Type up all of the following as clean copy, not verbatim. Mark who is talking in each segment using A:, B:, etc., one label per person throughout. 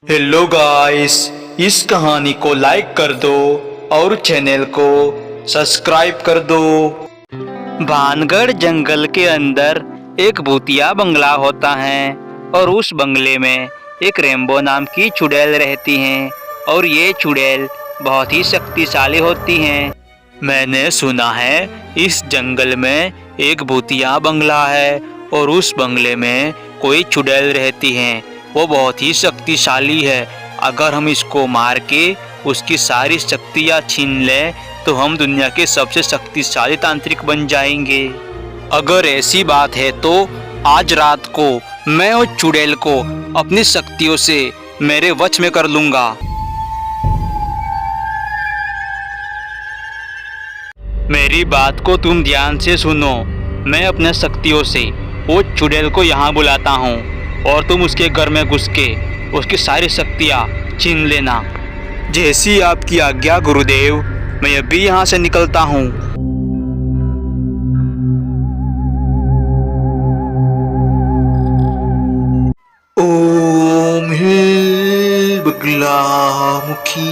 A: Hello guys, इस कहानी को लाइक कर दो और चैनल को सब्सक्राइब कर दो। भानगढ़ जंगल के अंदर एक भूतिया बंगला होता है और उस बंगले में एक रेम्बो नाम की चुड़ैल रहती हैं और ये चुड़ैल बहुत ही शक्तिशाली होती हैं। मैंने सुना है इस जंगल में एक भूतिया बंगला है और उस बंगले में कोई चुड़ैल रहती है। वो बहुत ही शक्तिशाली है। अगर हम इसको मार के उसकी सारी शक्तियाँ छीन लें तो हम दुनिया के सबसे शक्तिशाली तांत्रिक बन जाएंगे। अगर ऐसी बात है तो आज रात को मैं उस चुड़ैल को अपनी शक्तियों से मेरे वश में कर लूंगा। मेरी बात को तुम ध्यान से सुनो। मैं अपने शक्तियों से वो चुड़ैल को यहाँ बुलाता हूँ और तुम उसके घर में घुस के उसकी सारी शक्तियाँ छीन लेना। जैसी आपकी आज्ञा गुरुदेव। मैं अभी यहाँ से निकलता हूँ। ओम ह्रीं बगलामुखी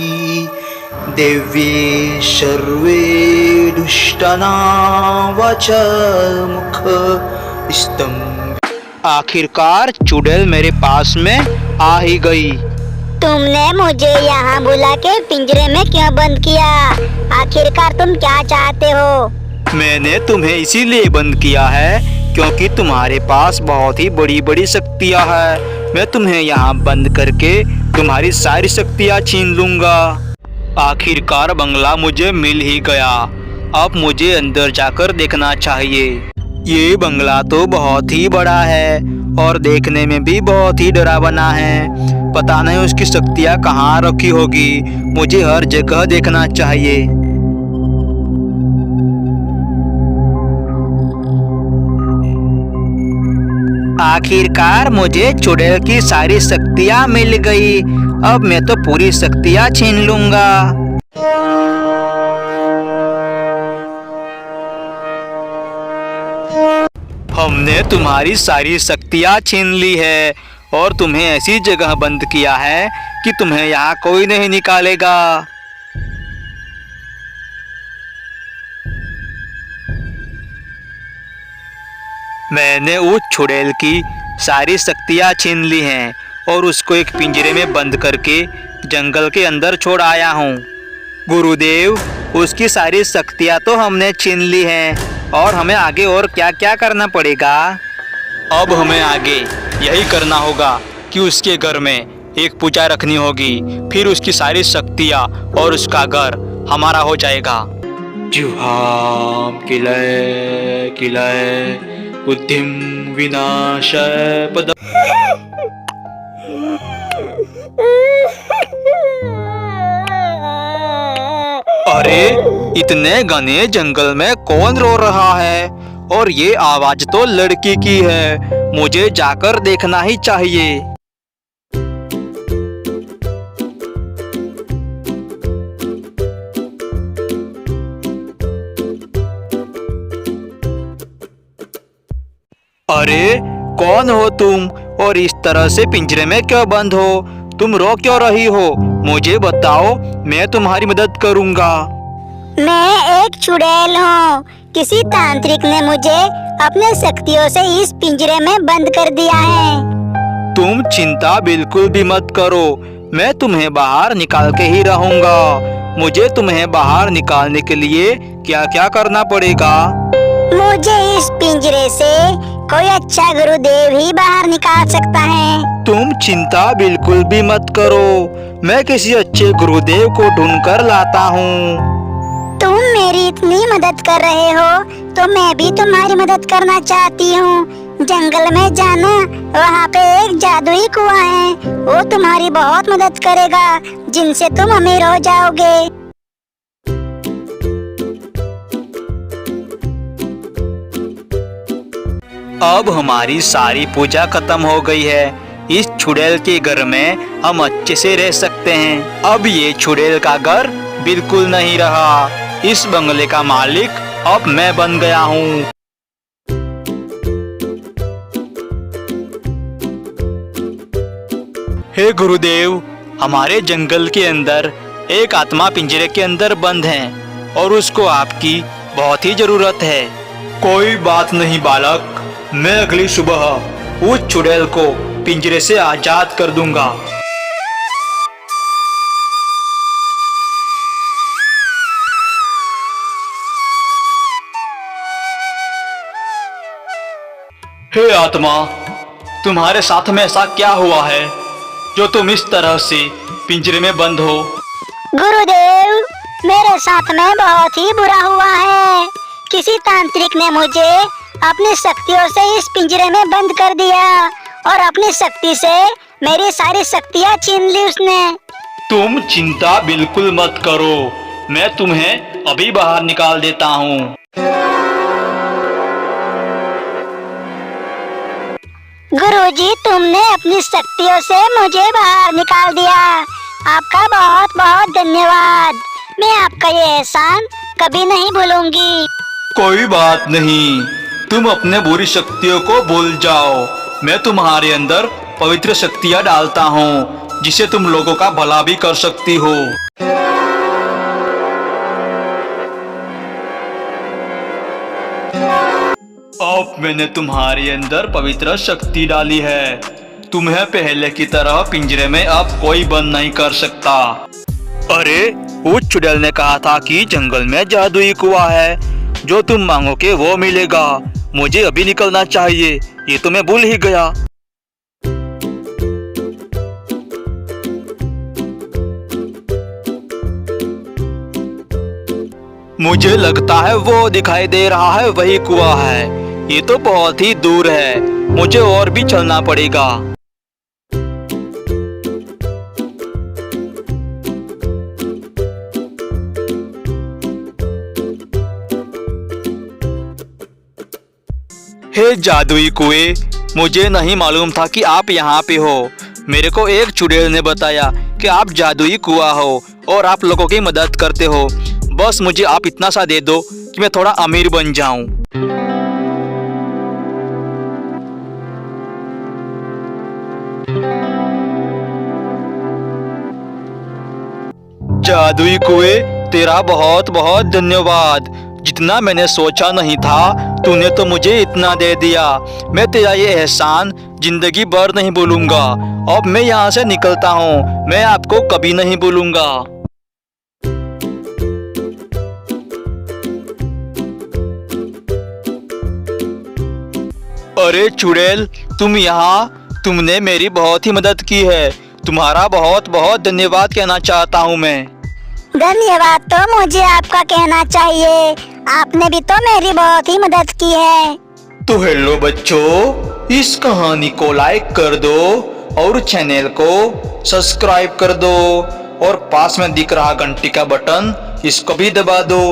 A: देवी सर्वे दुष्टानां वचमुख स्तंभ। आखिरकार चुड़ैल मेरे पास में आ ही गई।
B: तुमने मुझे यहाँ बुला के पिंजरे में क्यों बंद किया? आखिरकार तुम क्या चाहते हो?
A: मैंने तुम्हें इसीलिए बंद किया है क्योंकि तुम्हारे पास बहुत ही बड़ी बड़ी शक्तियाँ हैं। मैं तुम्हें यहाँ बंद करके तुम्हारी सारी शक्तियाँ छीन लूंगा। आखिरकार बंगला मुझे मिल ही गया। अब मुझे अंदर जाकर देखना चाहिए। ये बंगला तो बहुत ही बड़ा है और देखने में भी बहुत ही डरावना है। पता नहीं उसकी शक्तियाँ कहाँ रखी होगी। मुझे हर जगह देखना चाहिए। आखिरकार मुझे चुड़ैल की सारी शक्तियाँ मिल गई। अब मैं तो पूरी शक्तियाँ छीन लूंगा। हमने तुम्हारी सारी शक्तियाँ छीन ली है और तुम्हें ऐसी जगह बंद किया है कि तुम्हें यहाँ कोई नहीं निकालेगा। मैंने उस चुड़ैल की सारी शक्तियाँ छीन ली हैं और उसको एक पिंजरे में बंद करके जंगल के अंदर छोड़ आया हूँ। गुरुदेव, उसकी सारी शक्तियाँ तो हमने छीन ली हैं और हमें आगे और क्या क्या करना पड़ेगा? अब हमें आगे यही करना होगा कि उसके घर में एक पूजा रखनी होगी। फिर उसकी सारी शक्तियाँ और उसका घर हमारा हो जाएगा। जुहाम किलय किलय बुद्धिम विनाशय पद। अरे, इतने घने जंगल में कौन रो रहा है? और ये आवाज तो लड़की की है। मुझे जाकर देखना ही चाहिए। अरे, कौन हो तुम और इस तरह से पिंजरे में क्यों बंद हो? तुम रो क्यों रही हो? मुझे बताओ, मैं तुम्हारी मदद करूंगा।
B: मैं एक चुड़ैल हूँ। किसी तांत्रिक ने मुझे अपने शक्तियों से इस पिंजरे में बंद कर दिया है।
A: तुम चिंता बिल्कुल भी मत करो। मैं तुम्हें बाहर निकाल के ही रहूंगा। मुझे तुम्हें बाहर निकालने के लिए क्या क्या करना पड़ेगा?
B: मुझे इस पिंजरे से कोई अच्छा गुरुदेव ही बाहर निकाल सकता है।
A: तुम चिंता बिल्कुल भी मत करो। मैं किसी अच्छे गुरुदेव को ढूंढ कर लाता हूँ।
B: तुम मेरी इतनी मदद कर रहे हो तो मैं भी तुम्हारी मदद करना चाहती हूँ। जंगल में जाना, वहाँ पे एक जादुई कुआं है। वो तुम्हारी बहुत मदद करेगा, जिनसे तुम अमीर हो जाओगे।
A: अब हमारी सारी पूजा खत्म हो गई है। इस चुड़ैल के घर में हम अच्छे से रह सकते हैं। अब ये चुड़ैल का घर बिल्कुल नहीं रहा। इस बंगले का मालिक अब मैं बन गया हूँ। हे गुरुदेव, हमारे जंगल के अंदर एक आत्मा पिंजरे के अंदर बंद है और उसको आपकी बहुत ही जरूरत है। कोई बात नहीं बालक, मैं अगली सुबह उस चुड़ैल को पिंजरे से आजाद कर दूंगा। हे आत्मा, तुम्हारे साथ में ऐसा क्या हुआ है जो तुम इस तरह से पिंजरे में बंद हो?
B: गुरुदेव, मेरे साथ में बहुत ही बुरा हुआ है। किसी तांत्रिक ने मुझे अपनी शक्तियों से इस पिंजरे में बंद कर दिया और अपनी शक्ति से मेरी सारी शक्तियाँ छीन ली उसने।
A: तुम चिंता बिल्कुल मत करो, मैं तुम्हें अभी बाहर निकाल देता हूँ।
B: गुरुजी, तुमने अपनी शक्तियों से मुझे बाहर निकाल दिया। आपका बहुत बहुत धन्यवाद। मैं आपका ये एहसान कभी नहीं भूलूंगी।
A: कोई बात नहीं, तुम अपने बुरी शक्तियों को भूल जाओ। मैं तुम्हारे अंदर पवित्र शक्तियाँ डालता हूँ जिससे तुम लोगों का भला भी कर सकती हो। अब मैंने तुम्हारे अंदर पवित्र शक्ति डाली है। तुम्हें पहले की तरह पिंजरे में अब कोई बंद नहीं कर सकता। अरे, उस चुड़ैल ने कहा था कि जंगल में जादुई कुआं है, जो तुम मांगोगे वो मिलेगा। मुझे अभी निकलना चाहिए, ये तो मैं भूल ही गया। मुझे लगता है वो दिखाई दे रहा है वही कुआं है। ये तो बहुत ही दूर है, मुझे और भी चलना पड़ेगा। हे जादुई कुएं, मुझे नहीं मालूम था कि आप यहाँ पे हो। मेरे को एक चुड़ैल ने बताया कि आप जादुई कुआं हो और आप लोगों की मदद करते हो। बस मुझे आप इतना सा दे दो कि मैं थोड़ा अमीर बन जाऊं। जादुई कुएं, तेरा बहुत बहुत धन्यवाद। जितना मैंने सोचा नहीं था, तूने तो मुझे इतना दे दिया। मैं तेरा ये एहसान जिंदगी भर नहीं भूलूंगा। अब मैं यहाँ से निकलता हूँ, मैं आपको कभी नहीं भूलूंगा। अरे चुड़ैल, तुम यहाँ, तुमने मेरी बहुत ही मदद की है। तुम्हारा बहुत बहुत धन्यवाद कहना चाहता हूँ मैं।
B: धन्यवाद तो मुझे आपका कहना चाहिए। आपने भी तो मेरी बहुत ही मदद की है।
A: तो हेलो बच्चों, इस कहानी को लाइक कर दो और चैनल को सब्सक्राइब कर दो और पास में दिख रहा घंटी का बटन, इसको भी दबा दो।